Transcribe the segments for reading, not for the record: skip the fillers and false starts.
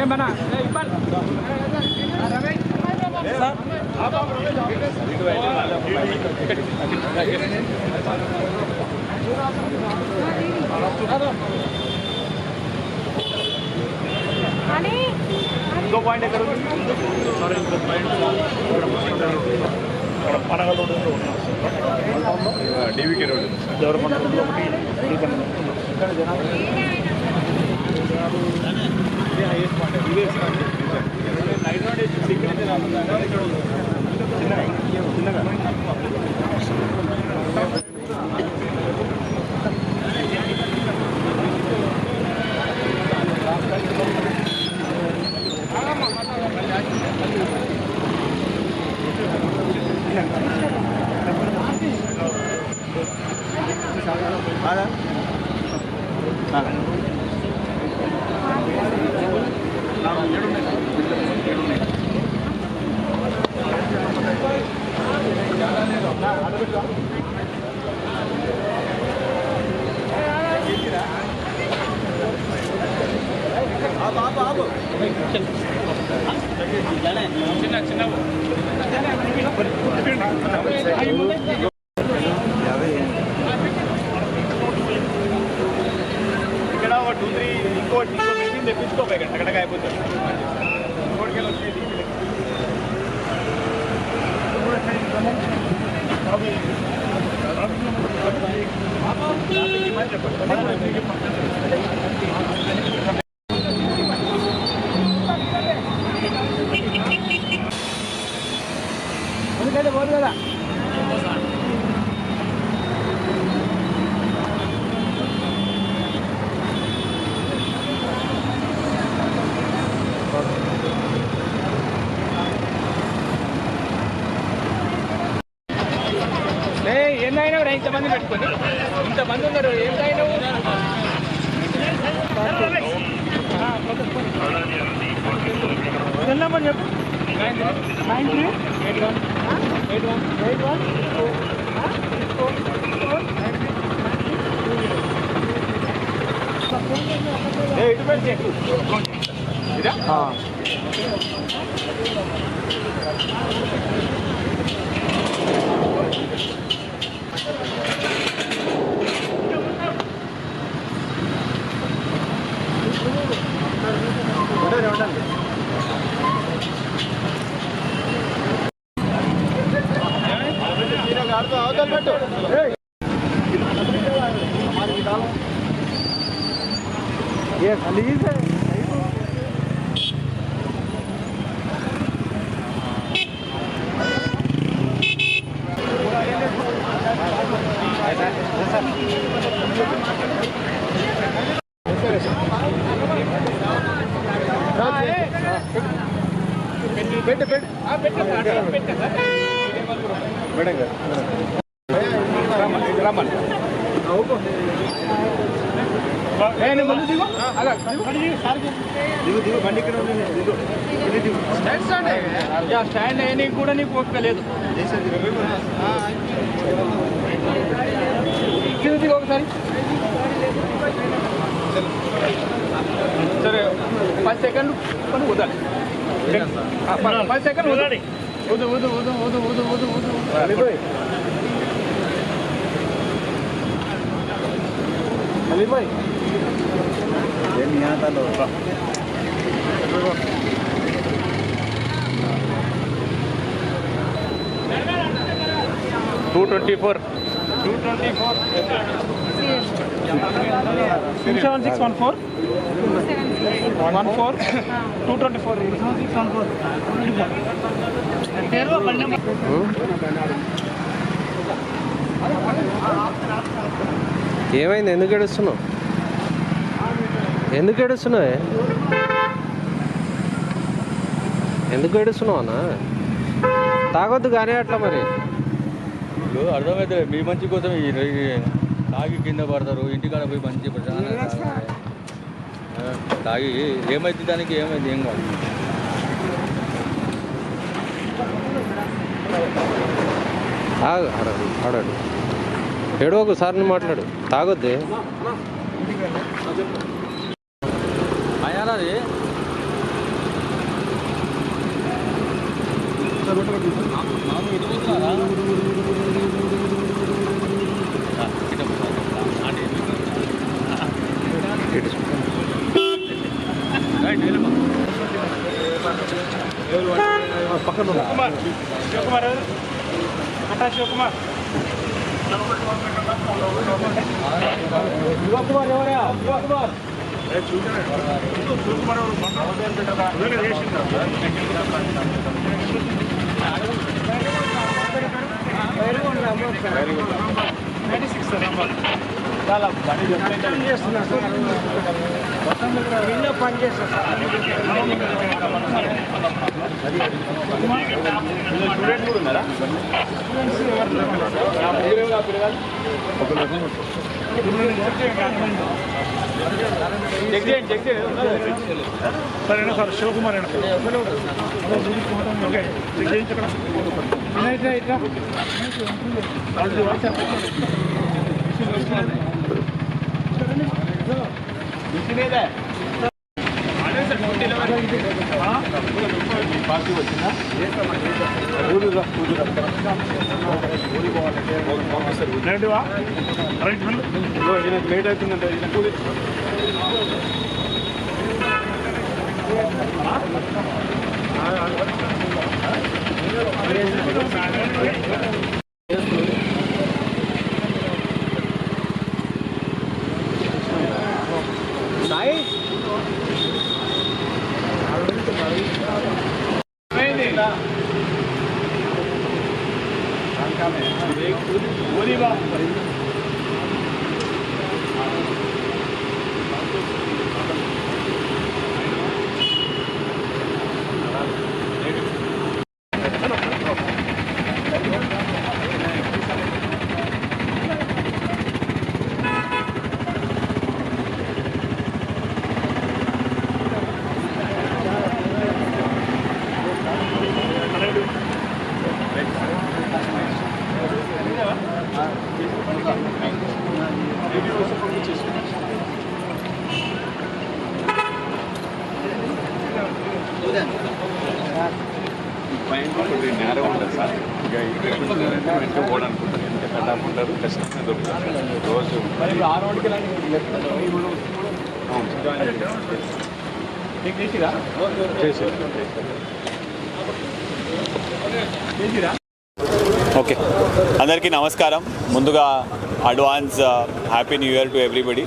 ఏమన్నా ఇంకో పాయింట్ ఎక్కడ ఉంది సార్? ఇంకో పాయింట్ ఇక్కడ Panagal road DVK road Devarakonda రోడ్లో ఒకటి ఇక్కడ జనాలు హైయెస్ట్ పాయింట్ ఇదే నైట్ రోడ్ చిన్నగా చిన్న ఇక్కడ 2-3 ఇంకో మెషిన్ తెప్పించుకోపోయి టకటక అయిపోతుంది. ఇంకోటికెళ్ళి వచ్చేది ఎందుకంటే పోదు కదా. ఎన్నైనా ఇంతమంది పెట్టుకోండి, ఇంతమంది ఉన్నారు. ఏం అయినావు నెంబర్ చెప్పు. అవతల పెట్టు. ये खलीज है. పెట్టు పెట్టు మేడంగా రమ్మన్ ముందు దిగు. అలా దిగు దిగు బండి ఇక్కడ స్టాండ్ అయ్యడానికి కూడా నీకు ఒక్కలేదు. దిగు ఒకసారి. సరే 10 సెకండ్లు పని వదాలి. 10 సెకండ్లు వదాలి. వదు వదు వదు వదు వదు వదు వదు अली भाई ये नहीं आता लो 224 27614 ఏమైంది? ఎందుకు ఏడుస్తున్నావు? ఎందుకు ఏడుస్తున్నావు? ఎందుకు ఏడుస్తున్నావు అన్న? తాగొద్దు కానీ అట్లా మరి అర్థమవుతుంది. మీ మంచి కోసం తాగి కింద పడతారు. ఇంటికాడ పోయి మంచి తాగి ఏమైంది? దానికి ఏమైంది? ఏం కాదు. ఆడాడు ఏడో ఒకసారి మాట్లాడు. తాగొద్దే అయ్యాలది పక్కన శివకుమార్ అట్టా శివకుమార్ యువకుమార్ ఎవరా యువకుమార్ చాలా పని చేస్తున్నా పని చేస్తా స్టూడెంట్ కూడా ఉన్నారా చెక్ చేయండి సరేనా సార్ శివకుమార్ అయినా ఓకే చెక్ చేయించక్కడ పార్టీ వచ్చిందా లేట్ అవుతుందంటే నేరం ఉంటుంది సార్ ఇక వెంటనే పోవడానుకుంటారు ఎంత కట్టాకుంటారు ఖచ్చితంగా దొరుకుతారు రోజు 6 గంటల ఓకే, అందరికీ నమస్కారం. ముందుగా advance happy new year to everybody.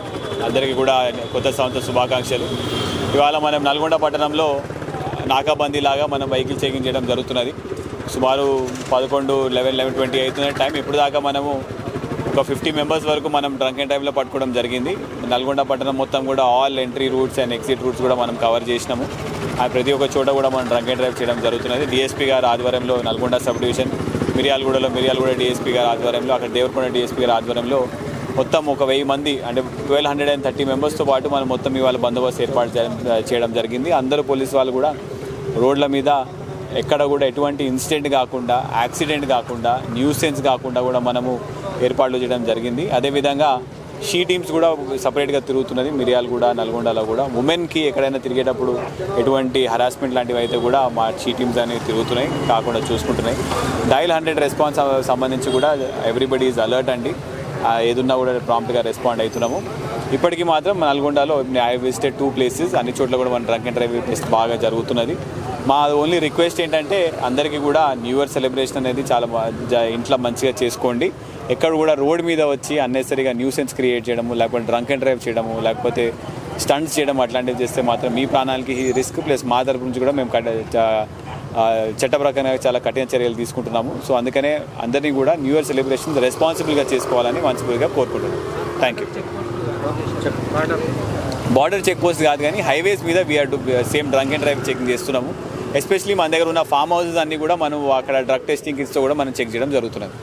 అందరికీ కూడా కొత్త సంవత్సర శుభాకాంక్షలు. ఇవాళ మనం నల్గొండ పట్టణంలో నాకాబందీ లాగా మనం వెహికల్ చెకింగ్ చేయడం జరుగుతున్నది. సుమారు 11-20 అవుతున్న టైం. ఇప్పుడు దాకా మనము ఒక 50 మెంబర్స్ వరకు మనం డ్రంక్ అండ్ డ్రైవ్లో పట్టుకోవడం జరిగింది. నల్గొండ పట్టణం మొత్తం కూడా all entry roots and exit roots కూడా మనం కవర్ చేసినాము. ప్రతి ఒక్క చోట కూడా మనం డ్రంక్ అండ్ డ్రైవ్ చేయడం జరుగుతున్నది. డిఎస్పీ గారి ఆధ్వర్యంలో నల్గొండ సబ్ డివిజన్ మిర్యాలగూడలో మిర్యాలగూడ డిఎస్పీ గారి ఆధ్వర్యంలో, అక్కడ దేవరకొండ డిఎస్పీ గారి ఆధ్వర్యంలో మొత్తం ఒక 1000 మంది అంటే 1230 మెంబర్స్తో పాటు మనం మొత్తం ఇవాళ బందోబస్తు ఏర్పాటు చేయడం జరిగింది. అందరూ పోలీసు వాళ్ళు కూడా రోడ్ల మీద ఎక్కడ కూడా ఎటువంటి ఇన్సిడెంట్ కాకుండా, యాక్సిడెంట్ కాకుండా, న్యూసెన్స్ కాకుండా కూడా మనము ఏర్పాట్లు చేయడం జరిగింది. అదేవిధంగా షీ టీమ్స్ కూడా సపరేట్గా తిరుగుతున్నది మిర్యాలగూడ, నల్గొండలో కూడా. ఉమెన్కి ఎక్కడైనా తిరిగేటప్పుడు ఎటువంటి హరాస్మెంట్ లాంటివి అయితే కూడా మా షీ టీమ్స్ అనేవి తిరుగుతున్నాయి, కాకుండా చూసుకుంటున్నాయి. డయల్ 100 రెస్పాన్స్ సంబంధించి కూడా ఎవ్రీబడి ఈజ్ అలర్ట్ అండి. ఏదున్నా కూడా ప్రాంప్ట్గా రెస్పాండ్ అవుతున్నాము. ఇప్పటికీ మాత్రం నల్గొండలో ఐ విజిటెడ్ 2 ప్లేసెస్. అన్ని చోట్ల కూడా మన డ్రంక్ అండ్ డ్రైవ్ టెస్ట్ బాగా జరుగుతున్నది. మా ఓన్లీ రిక్వెస్ట్ ఏంటంటే అందరికీ కూడా న్యూ ఇయర్ సెలబ్రేషన్ అనేది చాలా ఇంట్లో మంచిగా చేసుకోండి. ఎక్కడ కూడా రోడ్ మీద వచ్చి అన్నెసరీగా న్యూసెన్స్ క్రియేట్ చేయడము, లేకపోతే డ్రంక్ అండ్ డ్రైవ్ చేయడము, లేకపోతే స్టంట్స్ చేయడం అట్లాంటివి చేస్తే మాత్రం మీ ప్రాణాలకి రిస్క్. ప్లస్ మా తరపు నుంచి కూడా మేము చట్ట ప్రకారంగా చాలా కఠిన చర్యలు తీసుకుంటున్నాము. సో అందుకనే అందరినీ కూడా న్యూ ఇయర్ సెలబ్రేషన్ రెస్పాన్సిబుల్గా చేసుకోవాలని మనస్ఫూర్తిగా కోరుకుంటున్నాను. Thank you. Border check post కాదు కానీ హైవేస్ మీద we are to same drunk and drive checking చేస్తున్నాము. ఎస్పెషలీ మన దగ్గర ఉన్న ఫామ్ హౌసెస్ అన్నీ కూడా మనం అక్కడ డ్రగ్ టెస్టింగ్ కిట్స్తో కూడా మనం చెక్ చేయడం జరుగుతున్నది.